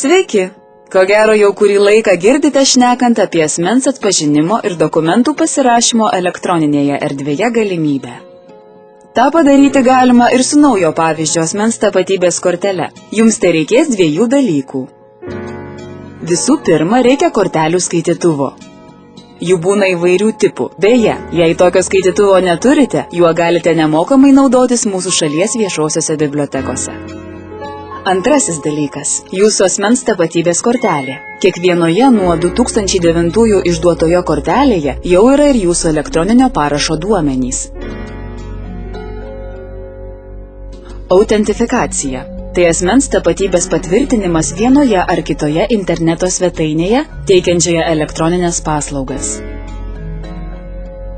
Sveiki! Ko gero jau kurį laiką girdite šnekant apie asmens atpažinimo ir dokumentų pasirašymo elektroninėje erdvėje galimybę. Ta padaryti galima ir su naujo pavyzdžio asmens tapatybės kortele. Jums tai reikės dviejų dalykų. Visų pirma, reikia kortelių skaitytuvo. Jų būna įvairių tipų. Beje, jei tokio skaitytuvo neturite, juo galite nemokamai naudotis mūsų šalies viešosiose bibliotekose. Antrasis dalykas – jūsų asmens tapatybės kortelė. Kiekvienoje nuo 2009 išduotoje kortelėje jau yra ir jūsų elektroninio parašo duomenys. Autentifikacija – tai asmens tapatybės patvirtinimas vienoje ar kitoje interneto svetainėje, teikiančioje elektroninės paslaugas.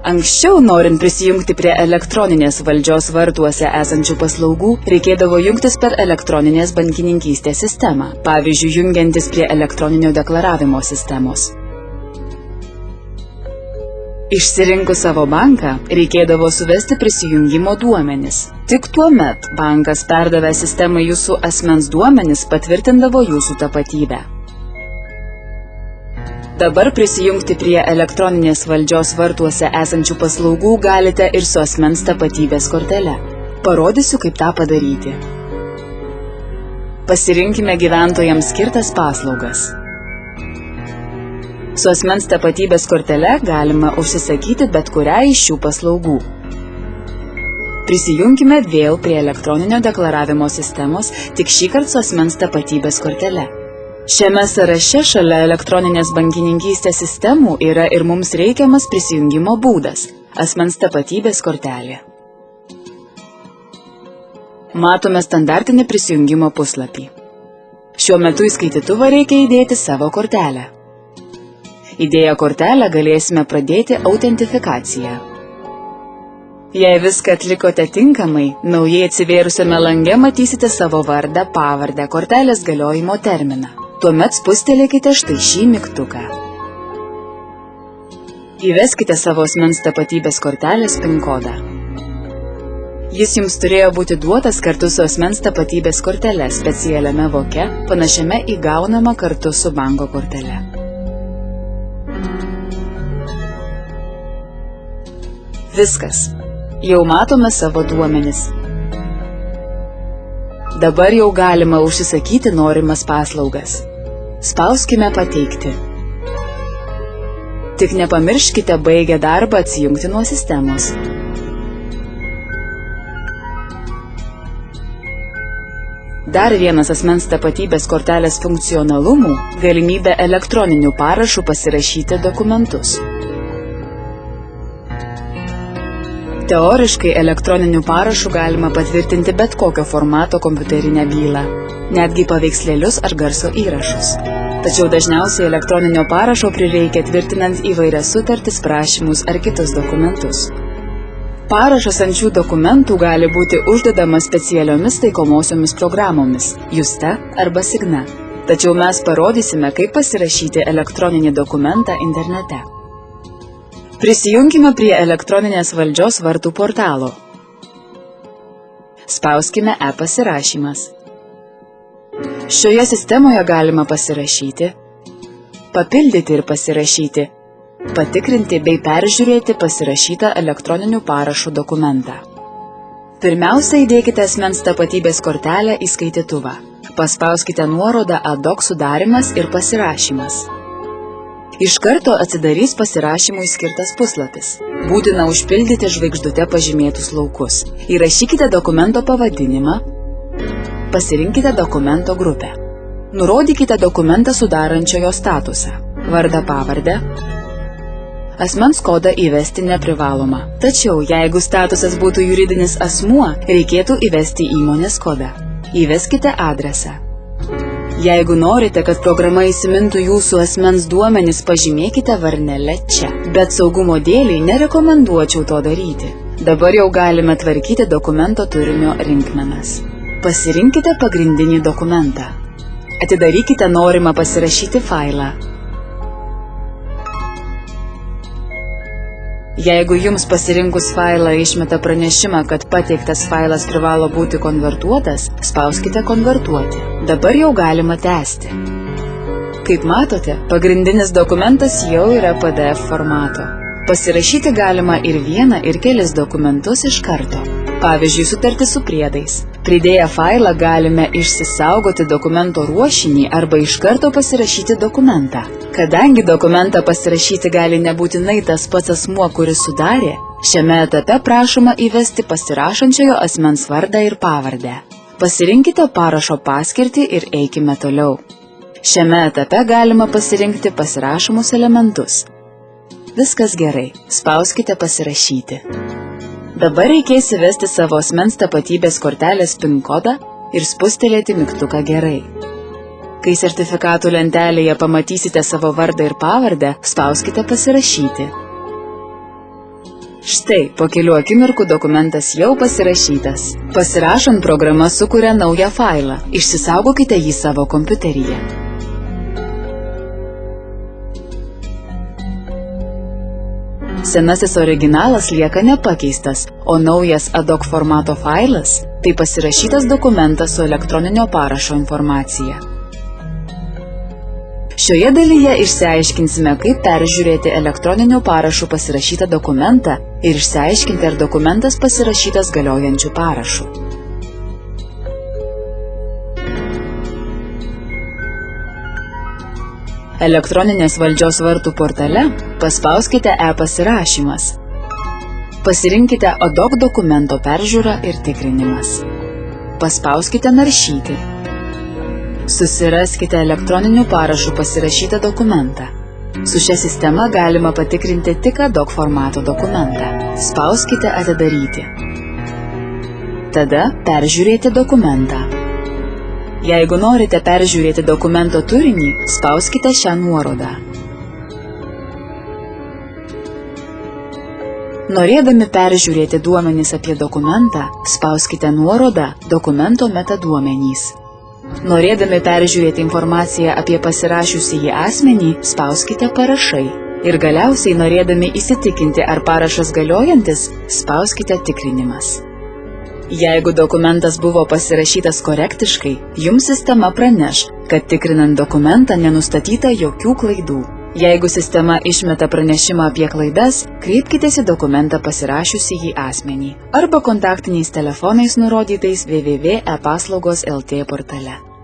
Anksčiau, norint prisijungti prie elektroninės valdžios vartuose esančių paslaugų, reikėdavo jungtis per elektroninės bankininkystės sistemą, pavyzdžiui, jungiantis prie elektroninio deklaravimo sistemos. Išsirinkus savo banką, reikėdavo suvesti prisijungimo duomenis. Tik tuomet bankas perdavė sistemai jūsų asmens duomenis patvirtindavo jūsų tapatybę. Dabar prisijungti prie elektroninės valdžios vartuose esančių paslaugų galite ir su asmens tapatybės kortele. Parodysiu, kaip tą padaryti. Pasirinkime gyventojams skirtas paslaugas. Su asmens tapatybės kortele galima užsisakyti bet kurią iš šių paslaugų. Prisijungime vėl prie elektroninio deklaravimo sistemos, tik šįkart su asmens tapatybės kortele. Šiame sąraše šalia elektroninės bankininkystės sistemų yra ir mums reikiamas prisijungimo būdas – asmens tapatybės kortelė. Matome standartinį prisijungimo puslapį. Šiuo metu į skaitytuvą reikia įdėti savo kortelę. Įdėję kortelę galėsime pradėti autentifikaciją. Jei viską atlikote tinkamai, naujai atsivėrusiame lange matysite savo vardą, pavardę, kortelės galiojimo terminą. Tuomet spustelėkite štai šį mygtuką. Įveskite savo asmens tapatybės kortelės PIN kodą. Jis jums turėjo būti duotas kartu su asmens tapatybės kortele specialiame voke, panašiame į gaunamą kartu su banko kortele. Viskas. Jau matome savo duomenis. Dabar jau galima užsisakyti norimas paslaugas. Spauskime pateikti. Tik nepamirškite baigę darbą atsijungti nuo sistemos. Dar vienas asmens tapatybės kortelės funkcionalumų – galimybė elektroniniu parašu pasirašyti dokumentus. Teoriškai elektroniniu parašu galima patvirtinti bet kokio formato kompiuterinę bylą, netgi paveikslėlius ar garso įrašus. Tačiau dažniausiai elektroninio parašo prireikia tvirtinant įvairias sutartis, prašymus ar kitus dokumentus. Parašas ant šių dokumentų gali būti uždedamas specialiomis taikomosiomis programomis – Juste arba Signa. Tačiau mes parodysime, kaip pasirašyti elektroninį dokumentą internete. Prisijunkime prie elektroninės valdžios vartų portalo. Spauskime e-pasirašymas. Šioje sistemoje galima pasirašyti, papildyti ir pasirašyti, patikrinti bei peržiūrėti pasirašytą elektroniniu parašu dokumentą. Pirmiausia, įdėkite asmens tapatybės kortelę į skaitytuvą. Paspauskite nuorodą ad-hoc sudarimas ir pasirašymas. Iš karto atsidarys pasirašymui skirtas puslapis. Būtina užpildyti žvaigždute pažymėtus laukus. Įrašykite dokumento pavadinimą. Pasirinkite dokumento grupę. Nurodykite dokumentą sudarančiojo statusą. Vardą, pavardę. Asmens kodą įvesti neprivaloma. Tačiau, jeigu statusas būtų juridinis asmuo, reikėtų įvesti įmonės kodą. Įveskite adresą. Jeigu norite, kad programa įsimintų jūsų asmens duomenis, pažymėkite varnele čia. Bet saugumo dėliai nerekomenduočiau to daryti. Dabar jau galime tvarkyti dokumento turinio rinkmenas. Pasirinkite pagrindinį dokumentą. Atidarykite norimą pasirašyti failą. Jeigu jums pasirinkus failą išmeta pranešimą, kad pateiktas failas privalo būti konvertuotas, spauskite konvertuoti. Dabar jau galima tęsti. Kaip matote, pagrindinis dokumentas jau yra PDF formato. Pasirašyti galima ir vieną, ir kelis dokumentus iš karto. Pavyzdžiui, sutartį su priedais. Pridėję failą galime išsisaugoti dokumento ruošinį arba iš karto pasirašyti dokumentą. Kadangi dokumentą pasirašyti gali nebūtinai tas pats asmuo, kuris sudarė, šiame etape prašoma įvesti pasirašančiojo asmens vardą ir pavardę. Pasirinkite parašo paskirtį ir eikime toliau. Šiame etape galima pasirinkti pasirašomus elementus. Viskas gerai, spauskite pasirašyti. Dabar reikės įvesti savo asmens tapatybės kortelės PIN kodą ir spustelėti mygtuką gerai. Kai sertifikatų lentelėje pamatysite savo vardą ir pavardę, spauskite pasirašyti. Štai, po kelių akimirkų dokumentas jau pasirašytas. Pasirašant, programa sukuria naują failą. Išsisaugokite jį savo kompiuteryje. Senasis originalas lieka nepakeistas, o naujas ADOC formato failas – tai pasirašytas dokumentas su elektroninio parašo informacija. Šioje dalyje išsiaiškinsime, kaip peržiūrėti elektroniniu parašu pasirašytą dokumentą ir išsiaiškinti, ar dokumentas pasirašytas galiojančiu parašu. Elektroninės valdžios vartų portale paspauskite e-pasirašymas. Pasirinkite ADOC dokumento peržiūrą ir tikrinimas. Paspauskite naršyti. Susiraskite elektroniniu parašu pasirašytą dokumentą. Su šia sistema galima patikrinti tik ADOC formato dokumentą. Spauskite atidaryti. Tada peržiūrėti dokumentą. Jeigu norite peržiūrėti dokumento turinį, spauskite šią nuorodą. Norėdami peržiūrėti duomenis apie dokumentą, spauskite nuorodą Dokumento metaduomenys. Norėdami peržiūrėti informaciją apie pasirašiusįjį asmenį, spauskite Parašai. Ir galiausiai, norėdami įsitikinti, ar parašas galiojantis, spauskite Tikrinimas. Jeigu dokumentas buvo pasirašytas korektiškai, jums sistema praneš, kad tikrinant dokumentą nenustatyta jokių klaidų. Jeigu sistema išmeta pranešimą apie klaidas, kreipkitės į dokumentą pasirašiusįjį asmenį arba kontaktiniais telefonais nurodytais www.epaslaugos.lt portale.